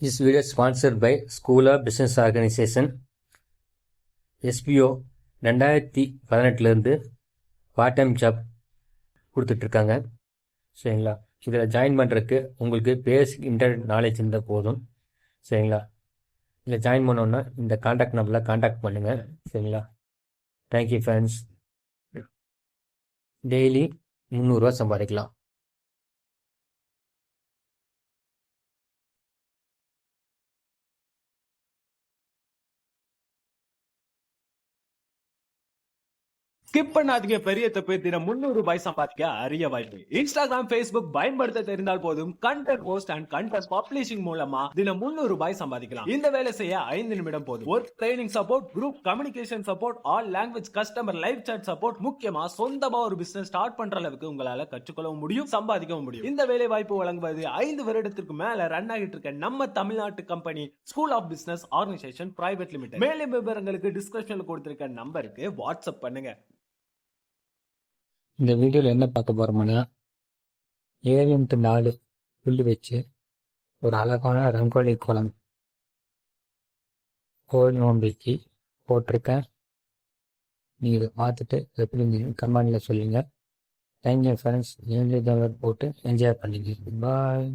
This video is sponsored by School of Business Organization. SBO 2018 part time job கொடுத்துட்ருக்காங்க. சரிங்களா, இதில் join பண்ணுறதுக்கு உங்களுக்கு பேசிக் இன்டர்நெட் நாலேஜ் இருந்தால் போதும். சரிங்களா, இதில் ஜாயின் பண்ணோன்னா இந்த காண்டாக்ட் நம்பரில் காண்டாக்ட் பண்ணுங்கள். சரிங்களா, தேங்க்யூ ஃப்ரெண்ட்ஸ். டெய்லி 300 சம்பாதிக்கலாம். ஸ்கிப் பண்ணாதீங்க, பெரிய தப்பு. தினம் 300 ரூபாய் சம்பாதிக்க அரிய வாய்ப்பு. இன்ஸ்டாகிராம், ஃபேஸ்புக் பயன்படுத்த தெரிந்தால் போதும். Content post and content publishing மூலமா தினம் 300 ரூபாய் சம்பாதிக்கலாம். இந்த வேலை செய்ய 5 நிமிடம் போதும். Work training support, group communication support, all language customer live chat support, முக்கியமா சொந்தமா ஒரு பிசினஸ் ஸ்டார்ட் பண்ற அளவுக்கு உங்களால கற்றுக்கொள்ளவும் முடியும், சம்பாதிக்கவும் முடியும். இந்த வேலை வாய்ப்பு வழங்குவது 5 வருடத்திற்கு மேல ரன் ஆகிட்டு இருக்க நம்ம தமிழ்நாட்டு company school of business organisation private limited. மேலும் விவரங்களுக்கு டிஸ்கிரிப்ஷன்ல கொடுத்திருக்க நம்பருக்கு வாட்ஸ்அப் பண்ணுங்க. இந்த வீடியோவில் என்ன பார்க்க போகிறோம்னா 7x4 புள்ளி வச்சு ஒரு அழகான ரங்கோலி கோலம் கோல் நோம்பிக்கு போட்டிருக்கேன். நீங்கள் பார்த்துட்டு எப்படி கமெண்டில் சொல்லுங்கள். Thank you friends. போட்டு என்ஜாய் பண்ணிங்க. பாய்.